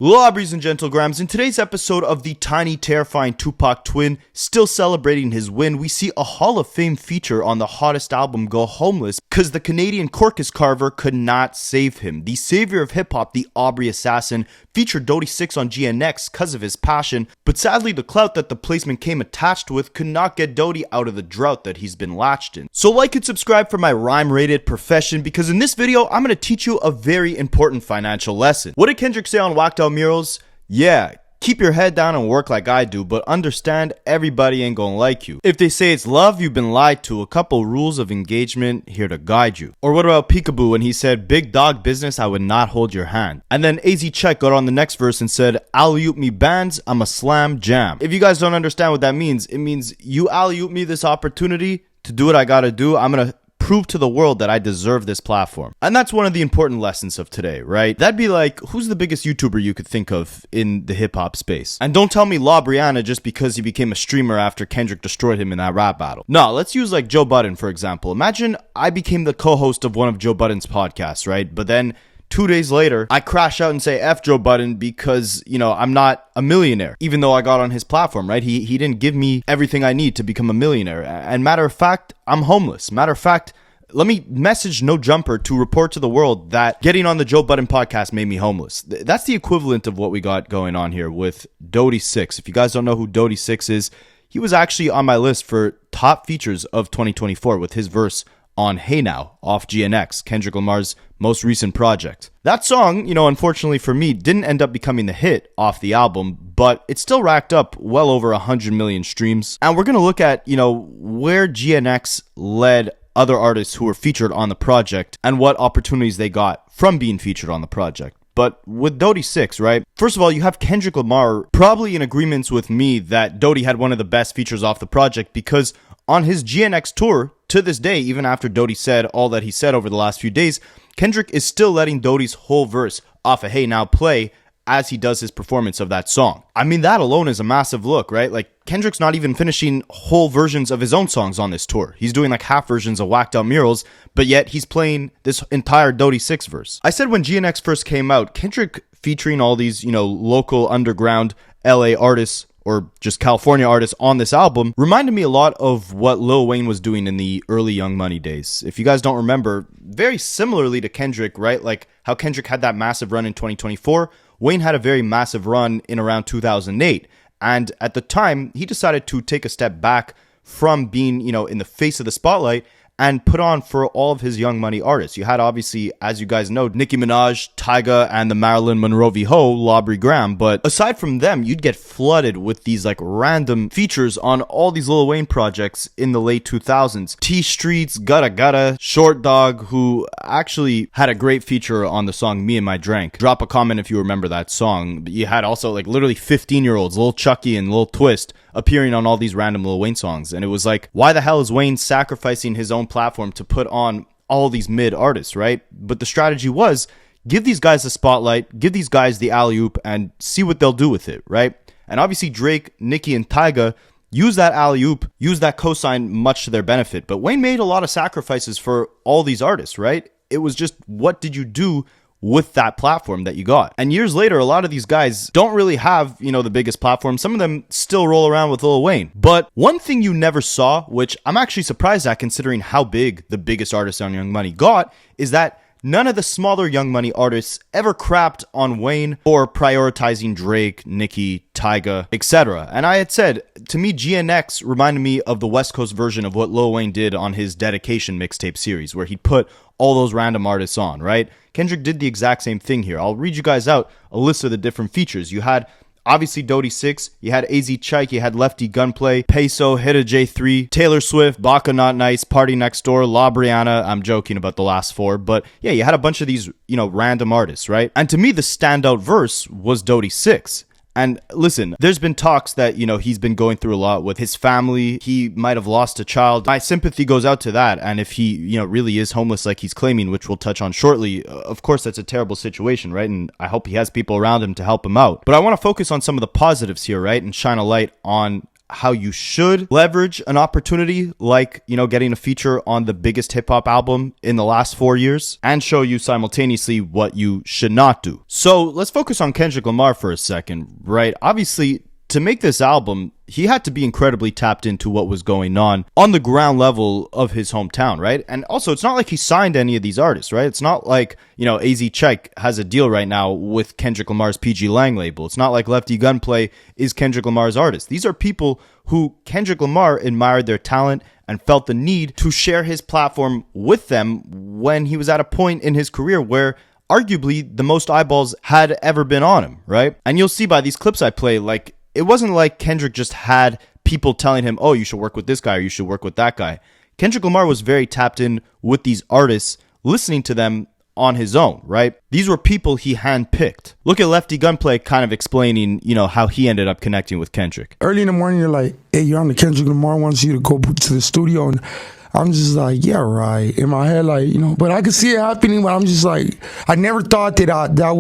Lobbies and gentlegrams, in today's episode of the tiny terrifying Tupac twin still celebrating his win, we see a Hall of Fame feature on the hottest album go homeless cause the Canadian Corcus Carver could not save him. The savior of hip hop, the Aubrey assassin, featured Dody6 on GNX cause of his passion, but sadly the clout that the placement came attached with could not get Dody out of the drought that he's been latched in. So like and subscribe for my rhyme rated profession, because in this video I'm going to teach you a very important financial lesson. What did Kendrick say on Whacked Out Murals? Yeah, keep your head down and work like I do, but understand everybody ain't gonna like you. If they say it's love, you've been lied to. A couple rules of engagement here to guide you. Or what about Peekaboo when he said, big dog business, I would not hold your hand. And then AZ Check got on the next verse and said, alley-oop me bands, I'm a slam jam. If you guys don't understand what that means, it means you alley-oop me this opportunity to do what I gotta do. I'm gonna prove to the world that I deserve this platform. And that's one of the important lessons of today, right? That'd be like, who's the biggest YouTuber you could think of in the hip-hop space? And don't tell me La Brianna just because he became a streamer after Kendrick destroyed him in that rap battle. No, let's use like Joe Budden, for example. Imagine I became the co-host of one of Joe Budden's podcasts, right? But then 2 days later, I crash out and say F Joe Budden because, I'm not a millionaire, even though I got on his platform, right? He didn't give me everything I need to become a millionaire. And matter of fact, I'm homeless. Matter of fact, let me message No Jumper to report to the world that getting on the Joe Budden podcast made me homeless. That's the equivalent of what we got going on here with Dody6. If you guys don't know who Dody6 is, he was actually on my list for top features of 2024 with his verse on Hey Now off GNX, Kendrick Lamar's most recent project. That song, unfortunately for me, didn't end up becoming the hit off the album, but it still racked up well over 100 million streams. And we're going to look at, where GNX led other artists who were featured on the project and what opportunities they got from being featured on the project. But with Dody6, right? First of all, you have Kendrick Lamar probably in agreements with me that Dody had one of the best features off the project, because on his GNX tour, to this day, even after Dody said all that he said over the last few days, Kendrick is still letting Dody's whole verse off of Hey Now play as he does his performance of that song. I mean, that alone is a massive look, right? Like, Kendrick's not even finishing whole versions of his own songs on this tour. He's doing like half versions of Whacked Out Murals, but yet he's playing this entire Dody6 verse. I said when GNX first came out, Kendrick featuring all these, local underground LA artists or just California artists on this album reminded me a lot of what Lil Wayne was doing in the early Young Money days. If you guys don't remember, very similarly to Kendrick, right? Like how Kendrick had that massive run in 2024, Wayne had a very massive run in around 2008. And at the time, he decided to take a step back from being, in the face of the spotlight and put on for all of his Young Money artists. You had, obviously, as you guys know, Nicki Minaj, Tyga, and the Marilyn Monroe v. Ho, Labrie Graham. But aside from them, you'd get flooded with these like random features on all these Lil Wayne projects in the late 2000s. T Streets, Gutta Gutta, Short Dog, who actually had a great feature on the song Me and My Drank. Drop a comment if you remember that song. But you had also like literally 15-year-olds, Lil Chucky and Lil Twist, appearing on all these random Lil Wayne songs. And it was like, why the hell is Wayne sacrificing his own platform to put on all these mid artists, right? But the strategy was, give these guys the spotlight, give these guys the alley-oop, and see what they'll do with it, right? And obviously Drake, Nicki, and Tyga use that alley-oop, use that cosign much to their benefit. But Wayne made a lot of sacrifices for all these artists, right? It was just, what did you do with that platform that you got? And years later, a lot of these guys don't really have, the biggest platform. Some of them still roll around with Lil Wayne. But one thing you never saw, which I'm actually surprised at considering how big the biggest artist on Young Money got, is that none of the smaller Young Money artists ever crapped on Wayne for prioritizing Drake, Nicki, Tyga, etc. And I had said, to me, GNX reminded me of the West Coast version of what Lil Wayne did on his Dedication mixtape series, where he put all those random artists on, right? Kendrick did the exact same thing here. I'll read you guys out a list of the different features. You had obviously Dody6, you had AZ Cheik, you had Lefty Gunplay, Peso, Hita J3, Taylor Swift, Baka Not Nice, Party Next Door, La Brianna. I'm joking about the last four, but yeah, you had a bunch of these, random artists, right? And to me, the standout verse was Dody6. And listen, there's been talks that, he's been going through a lot with his family. He might have lost a child. My sympathy goes out to that. And if he, really is homeless like he's claiming, which we'll touch on shortly, of course, that's a terrible situation, right? And I hope he has people around him to help him out. But I want to focus on some of the positives here, right? And shine a light on how you should leverage an opportunity like, getting a feature on the biggest hip hop album in the last 4 years, and show you simultaneously what you should not do. So let's focus on Kendrick Lamar for a second, right? Obviously, to make this album, he had to be incredibly tapped into what was going on the ground level of his hometown, right? And also, it's not like he signed any of these artists, right? It's not like, AZ Check has a deal right now with Kendrick Lamar's PG Lang label. It's not like Lefty Gunplay is Kendrick Lamar's artist. These are people who Kendrick Lamar admired their talent and felt the need to share his platform with them when he was at a point in his career where arguably the most eyeballs had ever been on him, right? And you'll see by these clips I play, like, it wasn't like Kendrick just had people telling him, oh, you should work with this guy or you should work with that guy. Kendrick Lamar was very tapped in with these artists, listening to them on his own, right? These were people he handpicked. Look at Lefty Gunplay kind of explaining, how he ended up connecting with Kendrick. Early in the morning, you're like, hey, you're on the Kendrick Lamar wants you to go to the studio, and I'm just like, yeah, right. In my head, like, but I could see it happening, but I'm just like, I never thought that that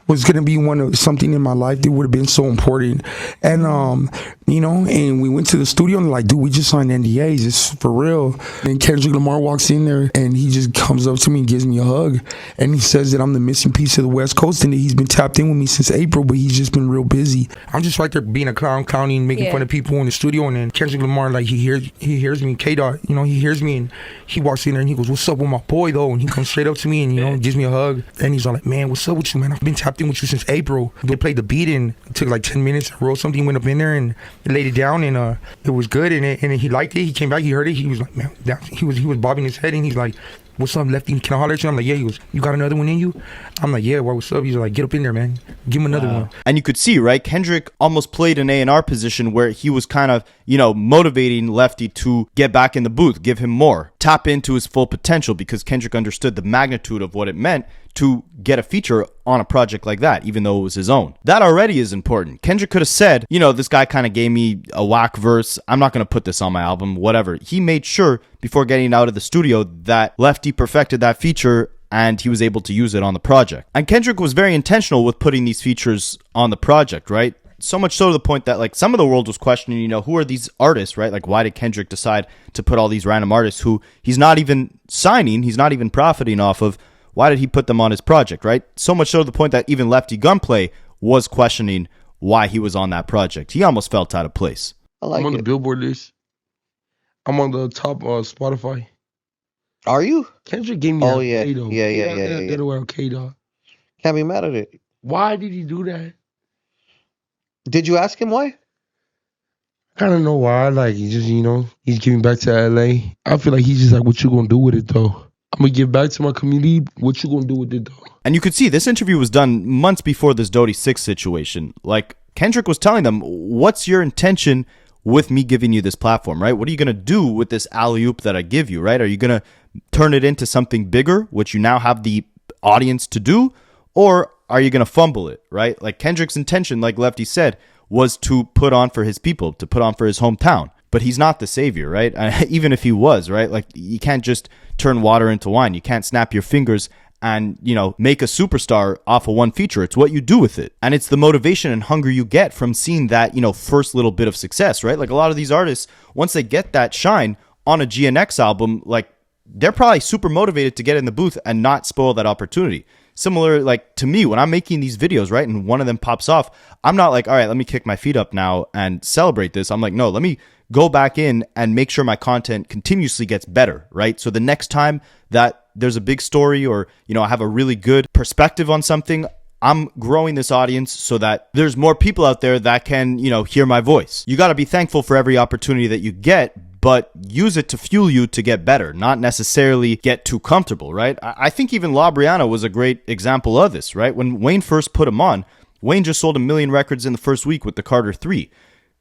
was going to be something in my life that would have been so important. And, and we went to the studio and like, dude, we just signed NDAs. It's for real. And Kendrick Lamar walks in there and he just comes up to me and gives me a hug. And he says that I'm the missing piece of the West Coast and that he's been tapped in with me since April, but he's just been real busy. I'm just right there being a clown, clowning, making fun of people in the studio. And then Kendrick Lamar, like, he hears me, K-Dot, he hears me and he walks in there and he goes, what's up with my boy though? And he comes straight up to me and gives me a hug. And he's all like, man, what's up with you, man? I've been tapped in with you since April. They played the beat and it took like 10 minutes. I wrote something, went up in there and laid it down and it was good and he liked it. He came back, he heard it. He was like, man, he was bobbing his head and he's like, what's up, Lefty? Can I holler at you? I'm like, yeah. He goes, you got another one in you? I'm like, yeah, what's up? He's like, get up in there, man. Give him another one. And you could see, right, Kendrick almost played an A&R position where he was kind of, motivating Lefty to get back in the booth, give him more, tap into his full potential, because Kendrick understood the magnitude of what it meant to get a feature on a project like that, even though it was his own. That already is important. Kendrick could have said, this guy kind of gave me a whack verse. I'm not going to put this on my album, whatever. He made sure before getting out of the studio that Lefty perfected that feature and he was able to use it on the project. And Kendrick was very intentional with putting these features on the project, right? So much so to the point that, like, some of the world was questioning, who are these artists, right? Like, why did Kendrick decide to put all these random artists who he's not even signing, he's not even profiting off of? Why did he put them on his project, right? So much so to the point that even Lefty Gunplay was questioning why he was on that project. He almost felt out of place. I'm on the Billboard list. I'm on the top Spotify. Are you? Kendrick gave me yeah. K, though. Yeah. K, dog. Can't be mad at it. Why did he do that? Did you ask him why? I don't know why. Like, he just, he's giving back to LA. I feel like he's just like, what you gonna do with it, though? I'm gonna give back to my community. What you gonna do with it, though? And you could see this interview was done months before this Dody6 situation. Like, Kendrick was telling them, what's your intention with me giving you this platform, right? What are you gonna do with this alley-oop that I give you, right? Are you gonna turn it into something bigger, which you now have the audience to do? Or are you gonna fumble it, right? Like, Kendrick's intention, like Lefty said, was to put on for his people, to put on for his hometown. But he's not the savior, right? Even if he was, right? Like, you can't just turn water into wine. You can't snap your fingers and, make a superstar off of one feature. It's what you do with it. And it's the motivation and hunger you get from seeing that, first little bit of success, right? Like, a lot of these artists, once they get that shine on a GNX album, like, they're probably super motivated to get in the booth and not spoil that opportunity. Similar, like, to me, when I'm making these videos, right, and one of them pops off, I'm not like, all right, let me kick my feet up now and celebrate this. I'm like, no, let me go back in and make sure my content continuously gets better, right? So the next time that there's a big story or, I have a really good perspective on something, I'm growing this audience so that there's more people out there that can, hear my voice. You got to be thankful for every opportunity that you get, but use it to fuel you to get better, not necessarily get too comfortable, right? I think even La Brianna was a great example of this, right? When Wayne first put him on, Wayne just sold 1 million records in the first week with the Carter 3.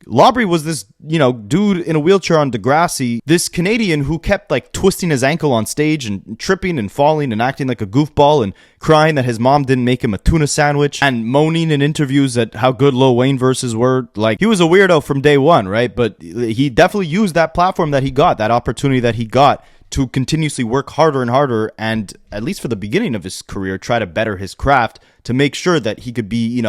Labrie was this, dude in a wheelchair on Degrassi, this Canadian who kept like twisting his ankle on stage and tripping and falling and acting like a goofball and crying that his mom didn't make him a tuna sandwich and moaning in interviews at how good Lil Wayne verses were. Like, he was a weirdo from day one, right? But he definitely used that platform that he got, that opportunity that he got, to continuously work harder and harder and, at least for the beginning of his career, try to better his craft to make sure that he could be,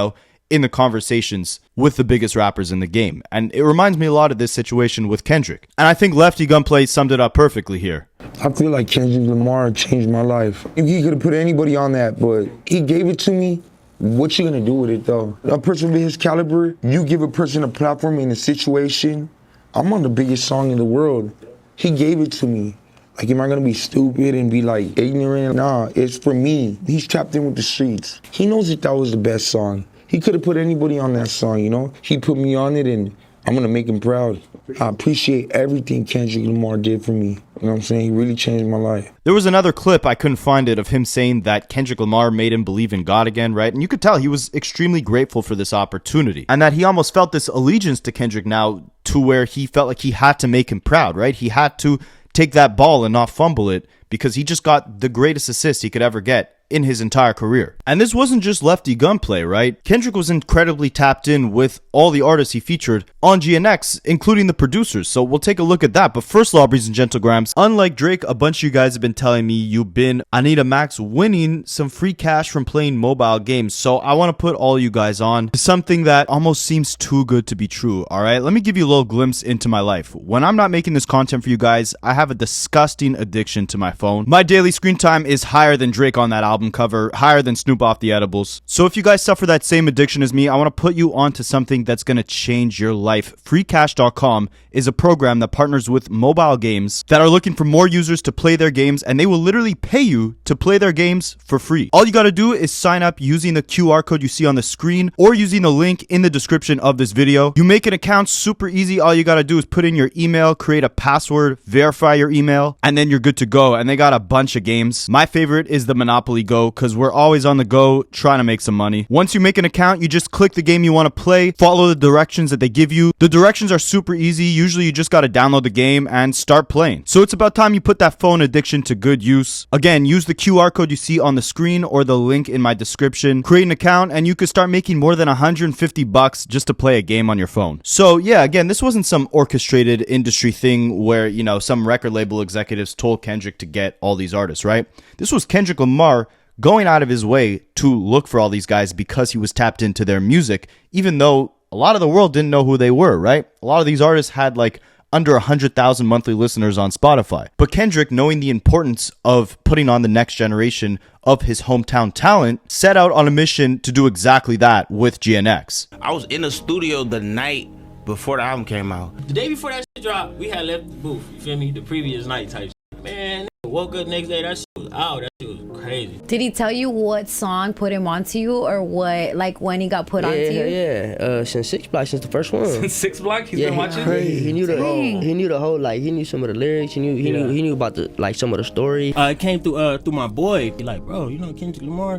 in the conversations with the biggest rappers in the game. And it reminds me a lot of this situation with Kendrick. And I think Lefty Gunplay summed it up perfectly here. I feel like Kendrick Lamar changed my life. If he could have put anybody on that, but he gave it to me. What you gonna do with it though? A person of his caliber, you give a person a platform in a situation. I'm on the biggest song in the world. He gave it to me. Like, am I gonna be stupid and be like ignorant? Nah, it's for me. He's tapped in with the streets. He knows that was the best song. He could have put anybody on that song, you know? He put me on it and I'm gonna make him proud. I appreciate everything Kendrick Lamar did for me. You know what I'm saying? He really changed my life. There was another clip, I couldn't find it, of him saying that Kendrick Lamar made him believe in God again, right? And you could tell he was extremely grateful for this opportunity. And that he almost felt this allegiance to Kendrick now to where he felt like he had to make him proud, right? He had to take that ball and not fumble it because he just got the greatest assist he could ever get in his entire career. And this wasn't just Lefty Gunplay, right? Kendrick was incredibly tapped in with all the artists he featured on GNX, including the producers. So we'll take a look at that. But first, ladies and gentlegrams, unlike Drake, a bunch of you guys have been telling me you've been Anita Max winning some free cash from playing mobile games. So I want to put all you guys on to something that almost seems too good to be true. All right, let me give you a little glimpse into my life. When I'm not making this content for you guys, I have a disgusting addiction to my phone. My daily screen time is higher than Drake on that album cover, higher than Snoop off the edibles. So if you guys suffer that same addiction as me, I want to put you onto something that's going to change your life. FreeCash.com is a program that partners with mobile games that are looking for more users to play their games, and they will literally pay you to play their games for free. All you got to do is sign up using the QR code you see on the screen or using the link in the description of this video. You make an account super easy. All you got to do is put in your email, create a password, verify your email, and then you're good to go. And they got a bunch of games. My favorite is the Monopoly Go, because we're always on the go trying to make some money. Once you make an account, you just click the game you want to play, follow the directions that they give you. The directions are super easy. Usually you just got to download the game and start playing. So it's about time you put that phone addiction to good use. Again, use the QR code you see on the screen or the link in my description. Create an account and you could start making more than $150 just to play a game on your phone. So yeah, again, this wasn't some orchestrated industry thing where, you know, some record label executives told Kendrick to get all these artists, right? This was Kendrick Lamar going out of his way to look for all these guys because he was tapped into their music, even though a lot of the world didn't know who they were, right? A lot of these artists had like under 100,000 monthly listeners on Spotify. But Kendrick, knowing the importance of putting on the next generation of his hometown talent, set out on a mission to do exactly that with GNX. I was in the studio the night before the album came out. The day before that shit dropped, we had left the booth, you feel me? The previous night type shit. Man, woke up next day, that shit was out. That shit was crazy. Did he tell you what song put him onto you, or what, like when he got put onto you? Yeah, since 6 Block, since the first one. Since 6 Block, he's been watching. Crazy. He knew the whole, like, he knew some of the lyrics. He knew about the, like, some of the story. It came through my boy. He like, bro, you know Kendrick Lamar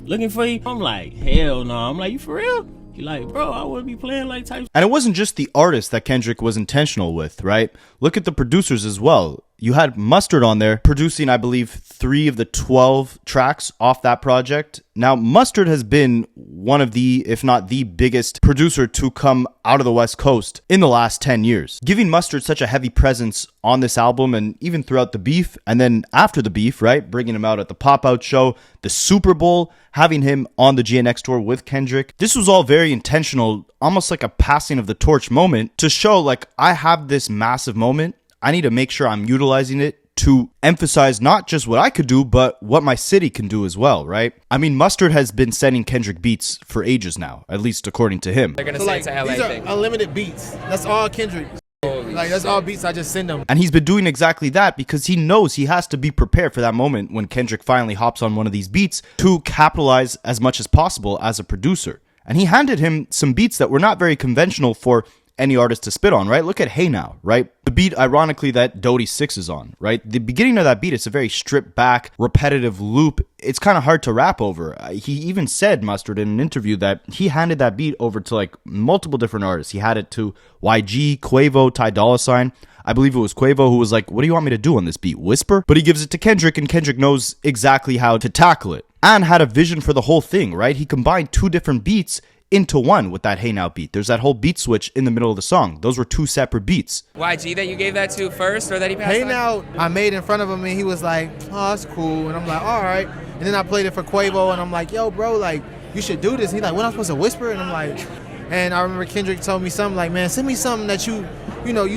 looking for you. I'm like, hell no. I'm like, you for real? He like, bro, I wouldn't be playing like type. And it wasn't just the artist that Kendrick was intentional with, right? Look at the producers as well. You had Mustard on there producing, I believe, 3 of the 12 tracks off that project. Now, Mustard has been one of the, if not the biggest producer to come out of the West Coast in the last 10 years. Giving Mustard such a heavy presence on this album and even throughout the beef, and then after the beef, right? Bringing him out at the Pop-Out show, the Super Bowl, having him on the GNX tour with Kendrick. This was all very intentional, almost like a passing of the torch moment to show, like, I have this massive moment. I need to make sure I'm utilizing it to emphasize not just what I could do, but what my city can do as well, right? I mean, Mustard has been sending Kendrick beats for ages now, at least according to him. They're gonna say it's a LA thing. Unlimited beats. That's all Kendrick. Like, that's all beats I just send them. And he's been doing exactly that because he knows he has to be prepared for that moment when Kendrick finally hops on one of these beats to capitalize as much as possible as a producer. And he handed him some beats that were not very conventional for any artist to spit on, right? Look at Hey Now, right? The beat, ironically, that Dody6 is on, right? The beginning of that beat, it's a very stripped back, repetitive loop. It's kind of hard to rap over. He even said, Mustard, in an interview that he handed that beat over to like multiple different artists. He had it to YG, Quavo, Ty$. I believe it was Quavo who was like, what do you want me to do on this beat? Whisper? But he gives it to Kendrick, and Kendrick knows exactly how to tackle it and had a vision for the whole thing, right? He combined 2 different beats into one with that Hey Now beat. There's that whole beat switch in the middle of the song. Those were 2 separate beats. YG that you gave that to first, or that he passed? Hey Now, I made in front of him and he was like, oh, that's cool. And I'm like, all right. And then I played it for Quavo and I'm like, yo, bro, like, you should do this. And he's like, what am I supposed to whisper? And I'm like, and I remember Kendrick told me something like, man, send me something that you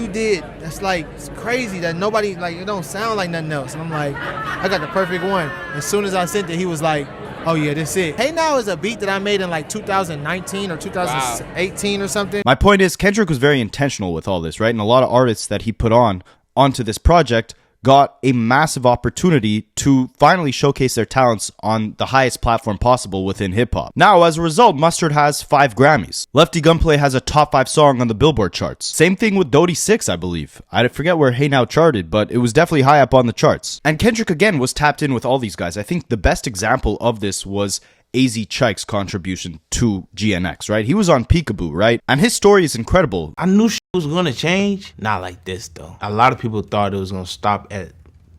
did that's like it's crazy that nobody, like, it don't sound like nothing else. And I'm like, I got the perfect one. As soon as I sent it, he was like, oh yeah, this it. Hey Now is a beat that I made in like 2019 or 2018 or something. My point is, Kendrick was very intentional with all this, right? And a lot of artists that he put onto this project got a massive opportunity to finally showcase their talents on the highest platform possible within hip-hop. Now, as a result, Mustard has 5 Grammys. Lefty Gunplay has a top 5 song on the Billboard charts. Same thing with Dody6, I believe. I forget where Hey Now charted, but it was definitely high up on the charts. And Kendrick, again, was tapped in with all these guys. I think the best example of this was AZ Chike's contribution to GNX, right? He was on Peekaboo, right? And his story is incredible. I knew shit was gonna change. Not like this though. A lot of people thought it was gonna stop at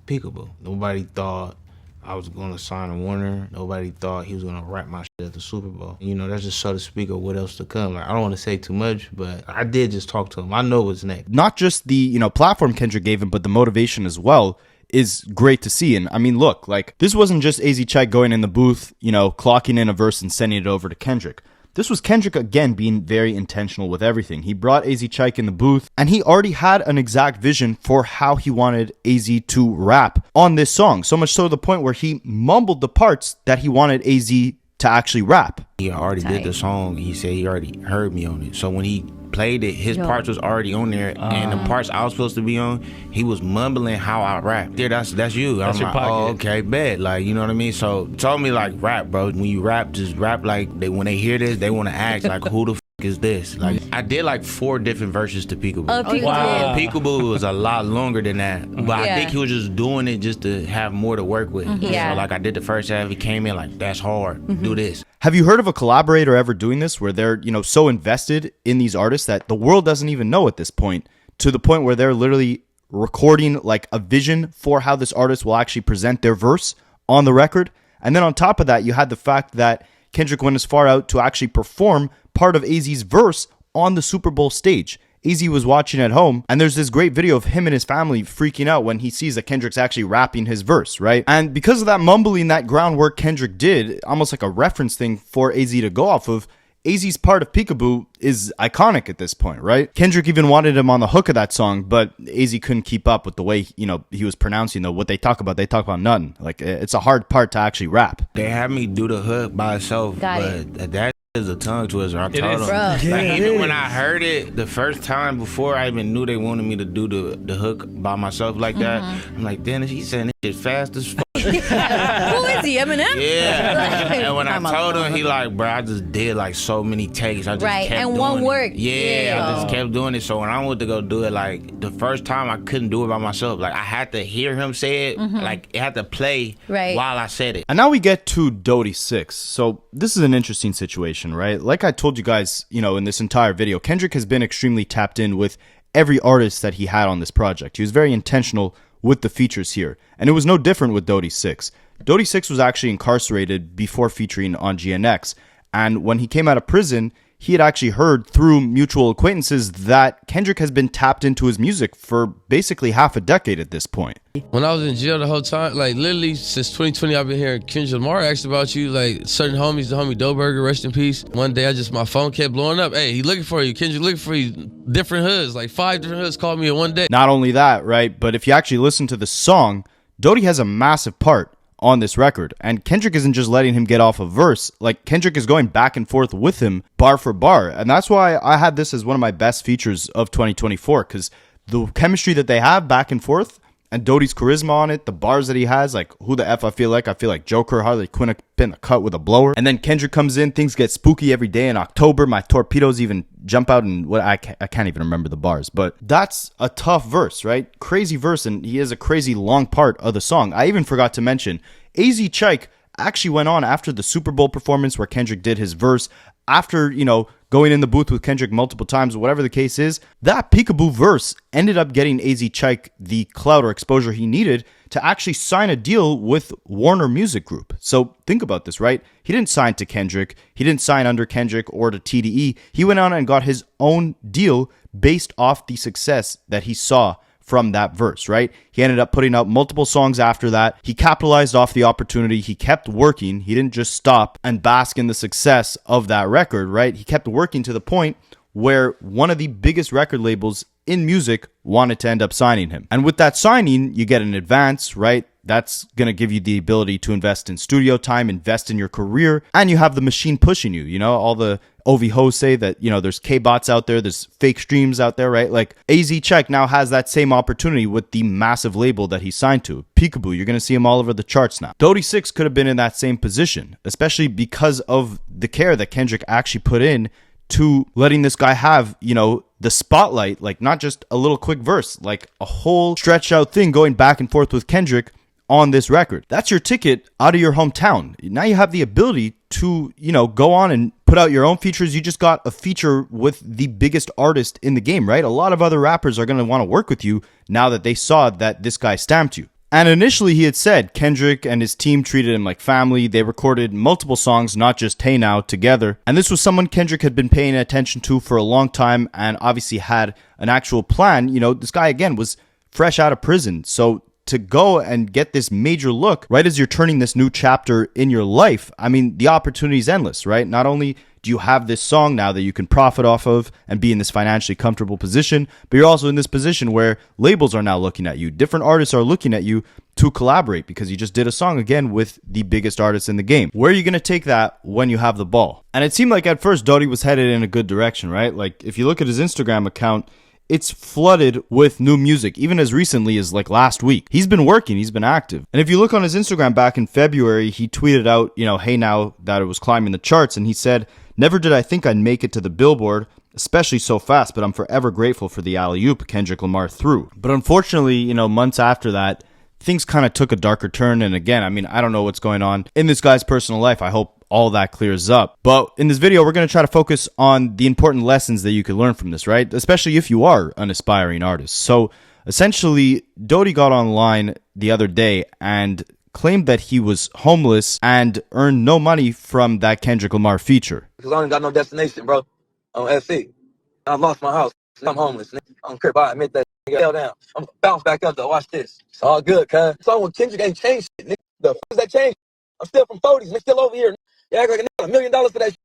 Peekaboo. Nobody thought I was gonna sign a Warner. Nobody thought he was gonna rap my shit at the Super Bowl. You know, that's just so to speak of what else to come. Like, I don't want to say too much, but I did just talk to him. I know what's next. Not just the, platform Kendrick gave him, but the motivation as well is great to see. And I mean, look, like, this wasn't just AZ Chike going in the booth, clocking in a verse and sending it over to Kendrick. This was Kendrick, again, being very intentional with everything. He brought AZ Chike in the booth, and he already had an exact vision for how he wanted AZ to rap on this song. So much so to the point where he mumbled the parts that he wanted AZ to actually rap. He already did the song. He said he already heard me on it. So when he played it, his parts was already on there, and the parts I was supposed to be on, he was mumbling how I rap. Yeah, that's you. That's I'm your like, pocket. oh, okay, bet. Like, you know what I mean? So told me, like, rap, bro. When you rap, just rap like when they hear this, they want to ask, like, who the is this? Like, I did like 4 different verses to Peekaboo. Wow. Peekaboo was a lot longer than that, but I think he was just doing it just to have more to work with. Yeah. So like, I did the first half, he came in like, that's hard, do this. Have you heard of a collaborator ever doing this where they're, so invested in these artists that the world doesn't even know at this point, to the point where they're literally recording like a vision for how this artist will actually present their verse on the record? And then on top of that, you had the fact that Kendrick went as far out to actually perform part of AZ's verse on the Super Bowl stage. AZ was watching at home, and there's this great video of him and his family freaking out when he sees that Kendrick's actually rapping his verse, right? And because of that mumbling, that groundwork Kendrick did, almost like a reference thing for AZ to go off of, AZ's part of Peekaboo is iconic at this point, right? Kendrick even wanted him on the hook of that song, but AZ couldn't keep up with the way, he was pronouncing what they talk about nothing. Like, it's a hard part to actually rap. They had me do the hook by itself, but that is a tongue twister. I told them. Like, even when I heard it the first time, before I even knew they wanted me to do the hook by myself like that, I'm like, damn, he saying this shit fast as fuck. Who is he, Eminem? Yeah. And when I told him, he like, bro, I just did like so many takes. I just kept and doing one it. work. Yeah, I just kept doing it. So when I went to go do it, like, the first time I couldn't do it by myself. Like, I had to hear him say it. Like, it had to play while I said it. And now we get to Dody6. So this is an interesting situation, right? Like I told you guys, in this entire video, Kendrick has been extremely tapped in with every artist that he had on this project. He was very intentional with the features here. And it was no different with Dody6. Dody6 was actually incarcerated before featuring on GNX. And when he came out of prison, he had actually heard through mutual acquaintances that Kendrick has been tapped into his music for basically half a decade at this point. When I was in jail the whole time, like literally since 2020, I've been hearing Kendrick Lamar asked about you, like certain homies, the homie Doughburger, rest in peace. One day my phone kept blowing up. Hey, he looking for you. Kendrick looking for you. Different hoods, like 5 different hoods called me in one day. Not only that, right, but if you actually listen to the song, Dody has a massive part on this record, and Kendrick isn't just letting him get off a verse. Like, Kendrick is going back and forth with him bar for bar, and that's why I had this as one of my best features of 2024, because the chemistry that they have back and forth, and Dody's charisma on it, the bars that he has, like, who the F I feel like Joker, Harley Quinn in the cut with a blower. And then Kendrick comes in, things get spooky every day in October, my torpedoes even jump out, and I can't even remember the bars, but that's a tough verse, right? Crazy verse, and he has a crazy long part of the song. I even forgot to mention, AZ Chike actually went on after the Super Bowl performance where Kendrick did his verse, after, going in the booth with Kendrick multiple times, whatever the case is, that Peekaboo verse ended up getting AZ Chike the clout or exposure he needed to actually sign a deal with Warner Music Group. So think about this, right? He didn't sign to Kendrick. He didn't sign under Kendrick or to TDE. He went on and got his own deal based off the success that he saw from that verse, right? He ended up putting out multiple songs after that. He capitalized off the opportunity. He kept working. He didn't just stop and bask in the success of that record, right? He kept working to the point where one of the biggest record labels in music wanted to end up signing him. And with that signing, you get an advance, right? That's going to give you the ability to invest in studio time, invest in your career, and you have the machine pushing you. You know, all the OV hosts say that, you know, there's K-bots out there, there's fake streams out there, right? Like AZ Check now has that same opportunity with the massive label that he signed to. Peekaboo, you're going to see him all over the charts now. Dody6 could have been in that same position, especially because of the care that Kendrick actually put in to letting this guy have, you know, the spotlight, like not just a little quick verse, like a whole stretched out thing going back and forth with Kendrick on this record. That's your ticket out of your hometown. Now you have the ability to, you know, go on and put out your own features. You just got a feature with the biggest artist in the game, right? A lot of other rappers are going to want to work with you now that they saw that this guy stamped you. And initially he had said Kendrick and his team treated him like family. They recorded multiple songs, not just Hey Now, together. And this was someone Kendrick had been paying attention to for a long time and obviously had an actual plan. You know, this guy, again, was fresh out of prison. So to go and get this major look right as you're turning this new chapter in your life, I mean, the opportunity is endless, right? Not only do you have this song now that you can profit off of and be in this financially comfortable position, but you're also in this position where labels are now looking at you. Different artists are looking at you to collaborate because you just did a song again with the biggest artist in the game. Where are you going to take that when you have the ball? And it seemed like at first Dody was headed in a good direction, right? Like if you look at his Instagram account, it's flooded with new music, even as recently as like last week. He's been working, he's been active. And if you look on his Instagram back in February, he tweeted out, you know, Hey Now, that it was climbing the charts. And he said, "Never did I think I'd make it to the Billboard, especially so fast, but I'm forever grateful for the alley-oop Kendrick Lamar threw." But unfortunately, you know, months after that, things kind of took a darker turn. And again, I mean, I don't know what's going on in this guy's personal life. I hope all that clears up. But in this video, we're going to try to focus on the important lessons that you can learn from this, right? Especially if you are an aspiring artist. So essentially, Dody got online the other day and claimed that he was homeless and earned no money from that Kendrick Lamar feature. Because I ain't got no destination, bro, on SC. I lost my house. I'm homeless, nigga. I don't care if I admit that. Nigga, hell down. I'm gonna bounce back up, though. Watch this. It's all good, cuz. Song with Kendrick ain't changed shit, nigga. The f*** is that changed? I'm still from 40s, nigga. Still over here. You act like a nigga $1 million for that shit.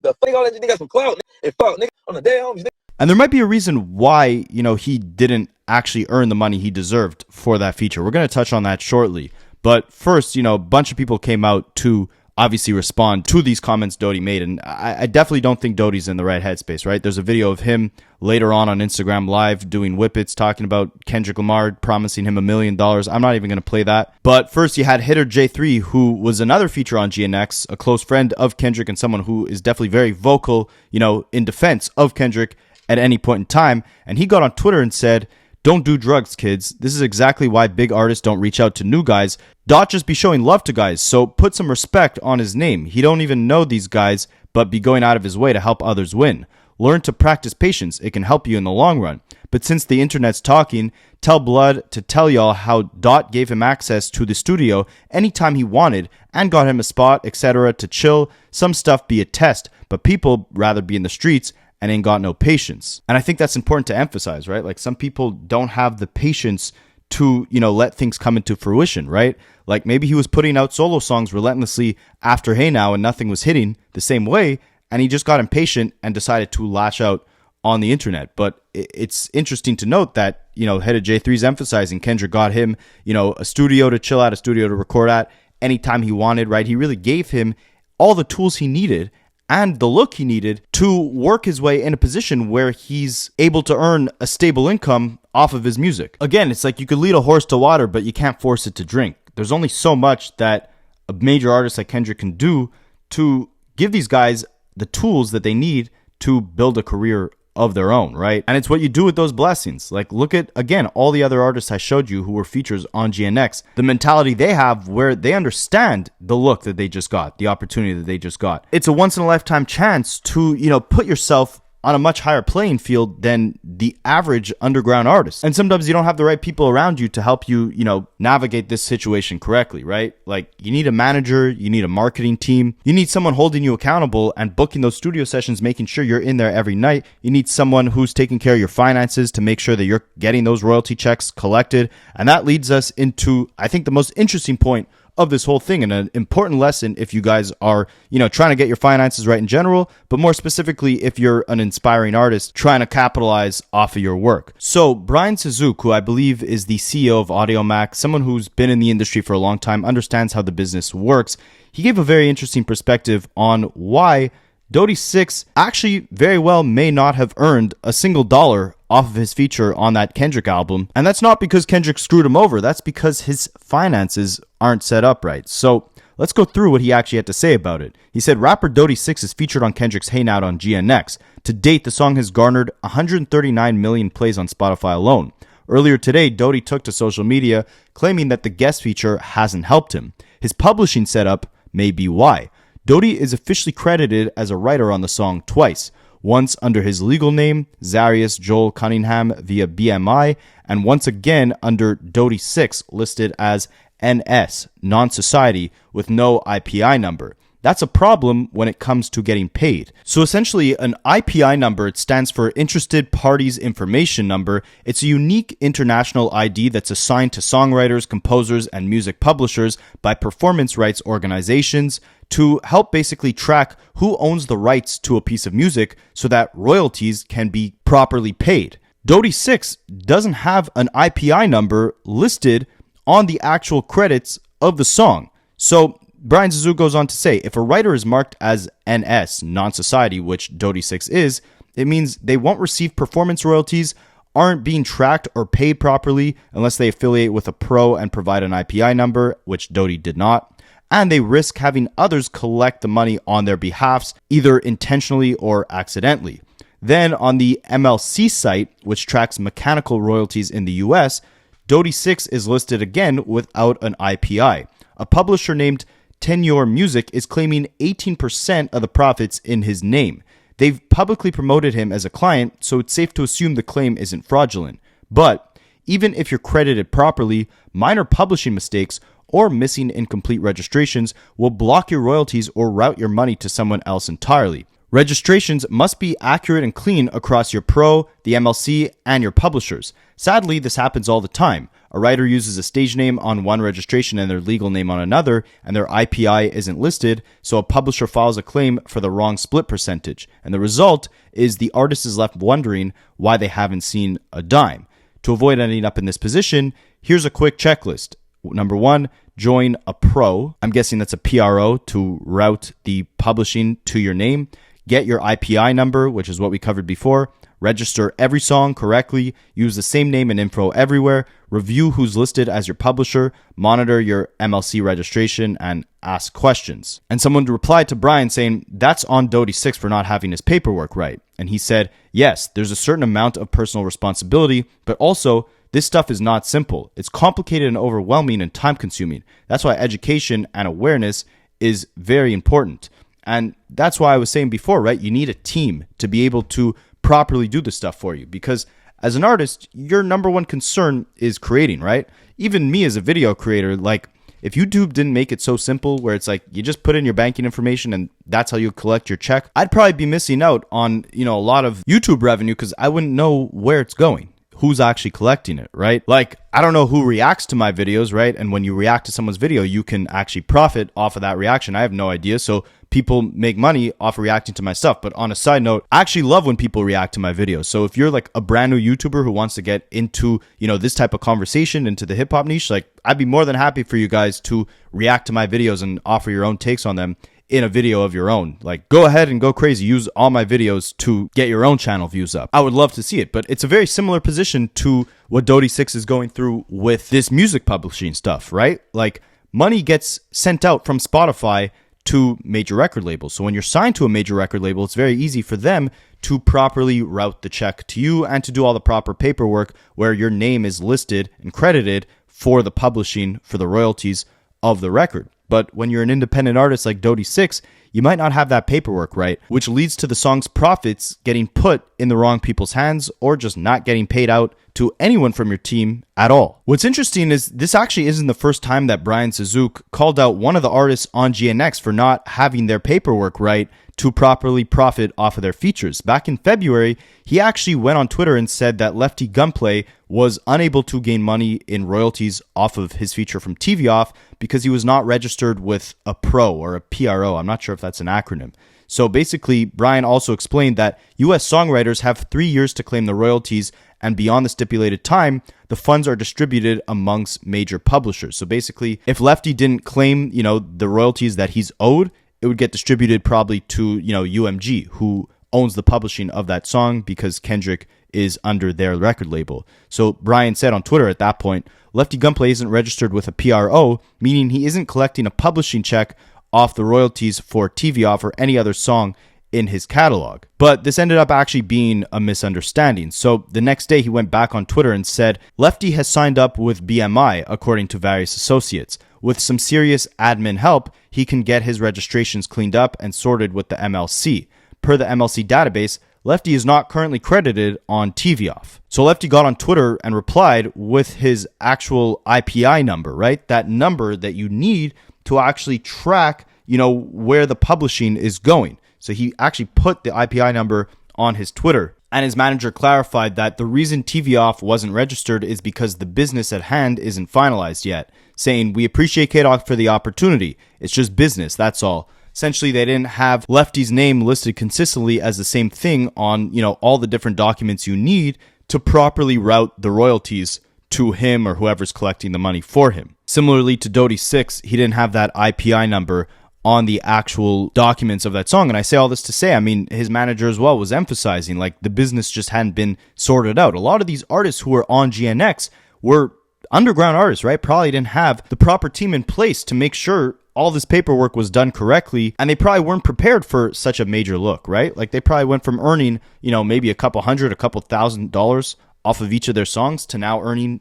The f*** all that nigga got some clout, nigga. And fuck, nigga, on the day homies, nigga. And there might be a reason why, you know, he didn't actually earn the money he deserved for that feature. We're going to touch on that shortly. But first, you know, a bunch of people came out to obviously respond to these comments Dody made. And I definitely don't think Dody's in the right headspace, right? There's a video of him later on Instagram Live doing whippets, talking about Kendrick Lamar promising him $1 million. I'm not even going to play that. But first, you had Hitter J3, who was another feature on GNX, a close friend of Kendrick and someone who is definitely very vocal, you know, in defense of Kendrick at any point in time. And he got on Twitter and said, "Don't do drugs, kids. This is exactly why big artists don't reach out to new guys. Dot just be showing love to guys, so put some respect on his name. He don't even know these guys, but be going out of his way to help others win. Learn to practice patience. It can help you in the long run. But since the internet's talking, tell Blood to tell y'all how Dot gave him access to the studio anytime he wanted and got him a spot, etc. to chill. Some stuff be a test, but people rather be in the streets and ain't got no patience." And I think that's important to emphasize, right? Like some people don't have the patience to, you know, let things come into fruition, right? Like maybe he was putting out solo songs relentlessly after Hey Now and nothing was hitting the same way, and he just got impatient and decided to lash out on the internet. But it's interesting to note that, you know, Head of J3 is emphasizing Kendrick got him, you know, a studio to chill at, a studio to record at anytime he wanted, right? He really gave him all the tools he needed and the look he needed to work his way in a position where he's able to earn a stable income off of his music. Again, it's like you could lead a horse to water, but you can't force it to drink. There's only so much that a major artist like Kendrick can do to give these guys the tools that they need to build a career of their own, right? And it's what you do with those blessings. Like, look at, again, all the other artists I showed you who were features on GNX, the mentality they have where they understand the look that they just got, the opportunity that they just got. It's a once-in-a-lifetime chance to, you know, put yourself on a much higher playing field than the average underground artist. And sometimes you don't have the right people around you to help you, navigate this situation correctly, right? Like, you need a manager, you need a marketing team, you need someone holding you accountable and booking those studio sessions, making sure you're in there every night. You need someone who's taking care of your finances to make sure that you're getting those royalty checks collected. And that leads us into, I think, the most interesting point of this whole thing, and an important lesson if you guys are, trying to get your finances right in general, but more specifically if you're an inspiring artist trying to capitalize off of your work. So Brian Suzuki, who I believe is the CEO of Audiomack, someone who's been in the industry for a long time, understands how the business works. He gave a very interesting perspective on why Dody6 actually very well may not have earned a single dollar off of his feature on that Kendrick album. And that's not because Kendrick screwed him over. That's because his finances aren't set up right. So let's go through what he actually had to say about it. He said, rapper Dody6 is featured on Kendrick's Hangout on GNX. To date, the song has garnered 139 million plays on Spotify alone. Earlier today, Dody took to social media claiming that the guest feature hasn't helped him. His publishing setup may be why. Dody is officially credited as a writer on the song twice, once under his legal name, Zarius Joel Cunningham via BMI, and once again under Dody6, listed as NS, non-society, with no IPI number. That's a problem when it comes to getting paid. So essentially, an IPI number, it stands for Interested Parties Information Number. It's a unique international ID that's assigned to songwriters, composers, and music publishers by performance rights organizations to help basically track who owns the rights to a piece of music so that royalties can be properly paid. Dody6 doesn't have an IPI number listed on the actual credits of the song. So Brian Suzuki goes on to say, if a writer is marked as NS, non-society, which Dody6 is, it means they won't receive performance royalties, aren't being tracked or paid properly unless they affiliate with a pro and provide an IPI number, which Dody did not, and they risk having others collect the money on their behalfs, either intentionally or accidentally. Then on the MLC site, which tracks mechanical royalties in the US, Dody6 is listed again without an IPI. A publisher named Tenure Music is claiming 18% of the profits in his name. They've publicly promoted him as a client, so it's safe to assume the claim isn't fraudulent. But even if you're credited properly, minor publishing mistakes or missing incomplete registrations will block your royalties or route your money to someone else entirely. Registrations must be accurate and clean across your pro, the MLC, and your publishers. Sadly, this happens all the time. A writer uses a stage name on one registration and their legal name on another, and their IPI isn't listed, so a publisher files a claim for the wrong split percentage. And the result is the artist is left wondering why they haven't seen a dime. To avoid ending up in this position, here's a quick checklist. Number 1, join a pro. I'm guessing that's a PRO to route the publishing to your name. Get your IPI number, which is what we covered before. Register every song correctly. Use the same name and info everywhere. Review who's listed as your publisher. Monitor your MLC registration and ask questions. And someone replied to Brian saying, that's on Dody6 for not having his paperwork right. And he said, yes, there's a certain amount of personal responsibility, but also this stuff is not simple. It's complicated and overwhelming and time consuming. That's why education and awareness is very important. And that's why I was saying before, right? You need a team to be able to properly do this stuff for you, because as an artist, your number one concern is creating, right? Even me as a video creator, like if YouTube didn't make it so simple where it's like you just put in your banking information and that's how you collect your check, I'd probably be missing out on, a lot of YouTube revenue because I wouldn't know where it's going. Who's actually collecting it, right? Like, I don't know who reacts to my videos, right? And when you react to someone's video, you can actually profit off of that reaction. I have no idea. So people make money off of reacting to my stuff. But on a side note, I actually love when people react to my videos. So if you're like a brand new YouTuber who wants to get into, this type of conversation, into the hip hop niche, like I'd be more than happy for you guys to react to my videos and offer your own takes on them in a video of your own. Like, go ahead and go crazy. Use all my videos to get your own channel views up. I would love to see it, but it's a very similar position to what Dody6 is going through with this music publishing stuff, right? Like, money gets sent out from Spotify to major record labels. So when you're signed to a major record label, it's very easy for them to properly route the check to you and to do all the proper paperwork where your name is listed and credited for the publishing, for the royalties of the record. but when you're an independent artist like Dody6, you might not have that paperwork right, which leads to the song's profits getting put in the wrong people's hands or just not getting paid out to anyone from your team at all. What's interesting is this actually isn't the first time that Brian Suzuki called out one of the artists on GNX for not having their paperwork right to properly profit off of their features. Back in February, he actually went on Twitter and said that Lefty Gunplay was unable to gain money in royalties off of his feature from TV Off because he was not registered with a pro or a PRO. I'm not sure if that's an acronym. So basically, Brian also explained that US songwriters have 3 years to claim the royalties, and beyond the stipulated time, the funds are distributed amongst major publishers. So basically, if Lefty didn't claim, the royalties that he's owed, it would get distributed probably to, UMG, who owns the publishing of that song because Kendrick is under their record label. So Brian said on Twitter at that point, Lefty Gunplay isn't registered with a PRO, meaning he isn't collecting a publishing check off the royalties for TV Off or any other song in his catalog. But this ended up actually being a misunderstanding. So the next day he went back on Twitter and said, Lefty has signed up with BMI, according to various associates. With some serious admin help, he can get his registrations cleaned up and sorted with the MLC. Per the MLC database, Lefty is not currently credited on TV Off. So Lefty got on Twitter and replied with his actual IPI number, right? That number that you need to actually track, where the publishing is going. So he actually put the IPI number on his Twitter. And his manager clarified that the reason TV Off wasn't registered is because the business at hand isn't finalized yet, saying, we appreciate K-Dog for the opportunity. It's just business, that's all. Essentially, they didn't have Lefty's name listed consistently as the same thing on, all the different documents you need to properly route the royalties to him or whoever's collecting the money for him. Similarly to Dody6, he didn't have that IPI number on the actual documents of that song. And I say all this to say, his manager as well was emphasizing like the business just hadn't been sorted out. A lot of these artists who were on GNX were underground artists, right? Probably didn't have the proper team in place to make sure all this paperwork was done correctly, and they probably weren't prepared for such a major look, right? Like they probably went from earning, maybe a couple $1,000 off of each of their songs to now earning,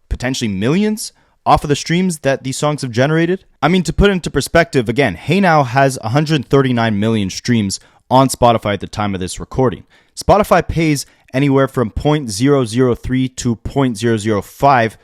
potentially millions off of the streams that these songs have generated. To put it into perspective, again, Hey Now has 139 million streams on Spotify at the time of this recording. Spotify pays anywhere from 0.003 to 0.005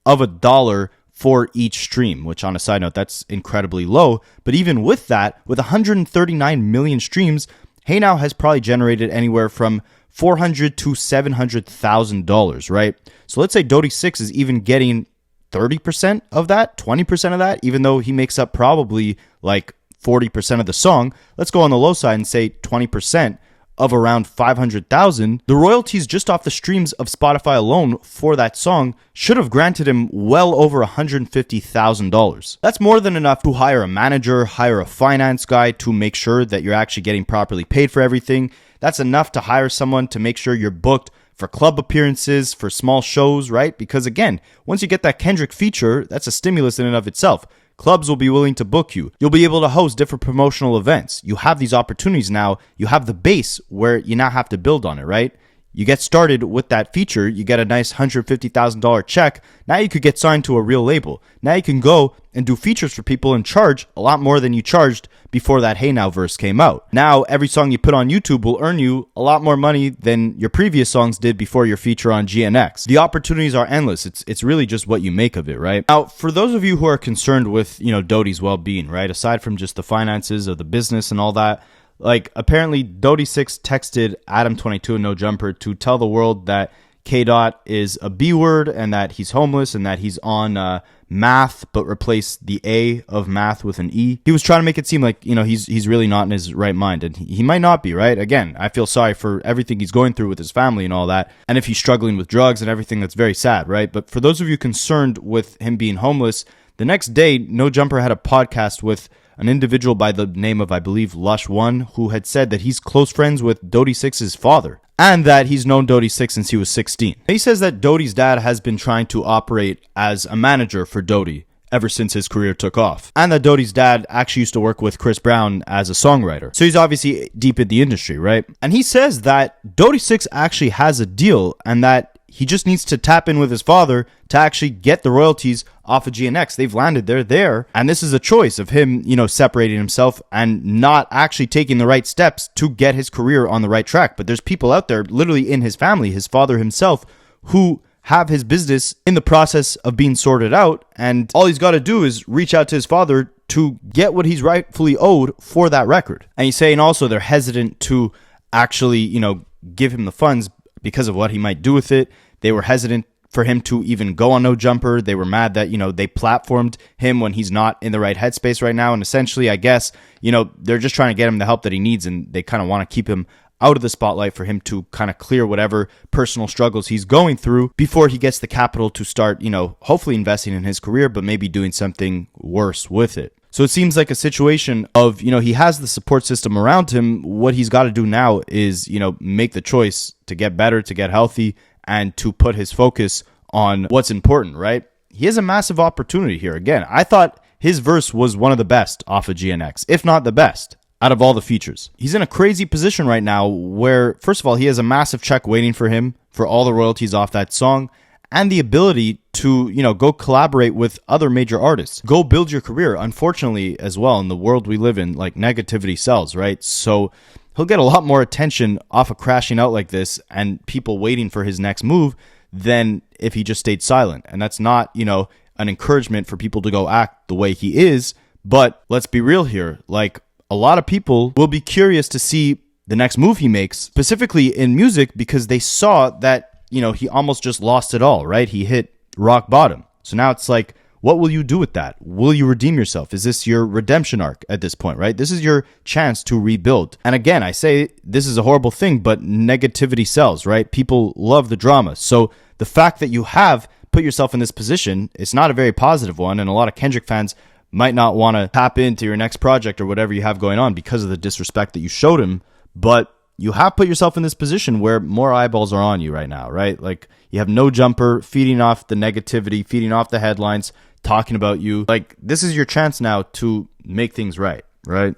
of a dollar for each stream, which on a side note, that's incredibly low. But even with that, with 139 million streams, Hey Now has probably generated anywhere from $400,000 to $700,000, right? So let's say Dody6 is even getting 30% of that, 20% of that, even though he makes up probably like 40% of the song. Let's go on the low side and say 20% of around 500,000. The royalties just off the streams of Spotify alone for that song should have granted him well over $150,000. That's more than enough to hire a manager, hire a finance guy to make sure that you're actually getting properly paid for everything. That's enough to hire someone to make sure you're booked for club appearances, for small shows, right? Because again, once you get that Kendrick feature, that's a stimulus in and of itself. Clubs will be willing to book you. You'll be able to host different promotional events. You have these opportunities now. You have the base where you now have to build on it, right? You get started with that feature, you get a nice $150,000 check. Now you could get signed to a real label. Now you can go and do features for people and charge a lot more than you charged before that Hey Now verse came out. Now every song you put on YouTube will earn you a lot more money than your previous songs did before your feature on GNX. The opportunities are endless. It's really just what you make of it, right? Now, for those of you who are concerned with, Dody's well-being, right? Aside from just the finances of the business and all that, like apparently Dody6 texted Adam22 and No Jumper to tell the world that K-Dot is a B word and that he's homeless and that he's on math, but replace the A of math with an E. He was trying to make it seem like, he's really not in his right mind, and he might not be, right? Again, I feel sorry for everything he's going through with his family and all that, and if he's struggling with drugs and everything, that's very sad, right? But for those of you concerned with him being homeless, the next day, No Jumper had a podcast with an individual by the name of, I believe, Lush1, who had said that he's close friends with Dody6's father, and that he's known Dody6 since he was 16. He says that Dody's dad has been trying to operate as a manager for Dody ever since his career took off, and that Dody's dad actually used to work with Chris Brown as a songwriter. So he's obviously deep in the industry, right? And he says that Dody6 actually has a deal and that He just needs to tap in with his father to actually get the royalties off of GNX. They've landed, they're there. And this is a choice of him, separating himself and not actually taking the right steps to get his career on the right track. But there's people out there, literally in his family, his father himself, who have his business in the process of being sorted out. And all he's got to do is reach out to his father to get what he's rightfully owed for that record. And he's saying also they're hesitant to actually, give him the funds because of what he might do with it. They were hesitant for him to even go on No Jumper. They were mad that, they platformed him when he's not in the right headspace right now. And essentially, I guess, they're just trying to get him the help that he needs. And they kind of want to keep him out of the spotlight for him to kind of clear whatever personal struggles he's going through before he gets the capital to start, hopefully investing in his career, but maybe doing something worse with it. So it seems like a situation of, he has the support system around him. What he's got to do now is, make the choice to get better, to get healthy, and to put his focus on what's important, right? He has a massive opportunity here. Again, I thought his verse was one of the best off of GNX, if not the best, out of all the features. He's in a crazy position right now where, first of all, he has a massive check waiting for him for all the royalties off that song, and the ability to, go collaborate with other major artists. Go build your career. Unfortunately, as well, in the world we live in, like, negativity sells, right? So he'll get a lot more attention off of crashing out like this and people waiting for his next move than if he just stayed silent. And that's not, an encouragement for people to go act the way he is. But let's be real here. Like, a lot of people will be curious to see the next move he makes, specifically in music, because they saw that, he almost just lost it all, right? He hit rock bottom. So now it's like, what will you do with that? Will you redeem yourself? Is this your redemption arc at this point, right? This is your chance to rebuild. And again, I say this is a horrible thing, but negativity sells, right? People love the drama. So the fact that you have put yourself in this position, it's not a very positive one. And a lot of Kendrick fans might not want to tap into your next project or whatever you have going on because of the disrespect that you showed him. But you have put yourself in this position where more eyeballs are on you right now, right? Like, you have No Jumper feeding off the negativity, feeding off the headlines, talking about you. Like, this is your chance now to make things right?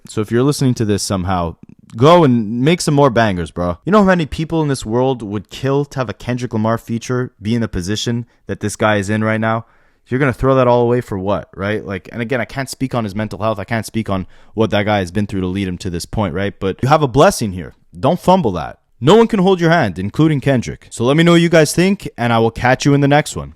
So if you're listening to this somehow, go and make some more bangers, bro. You know how many people in this world would kill to have a Kendrick Lamar feature be in the position that this guy is in right now? You're going to throw that all away for what, right? Like, and again, I can't speak on his mental health. I can't speak on what that guy has been through to lead him to this point, right? But you have a blessing here. Don't fumble that. No one can hold your hand, including Kendrick. So let me know what you guys think, and I will catch you in the next one.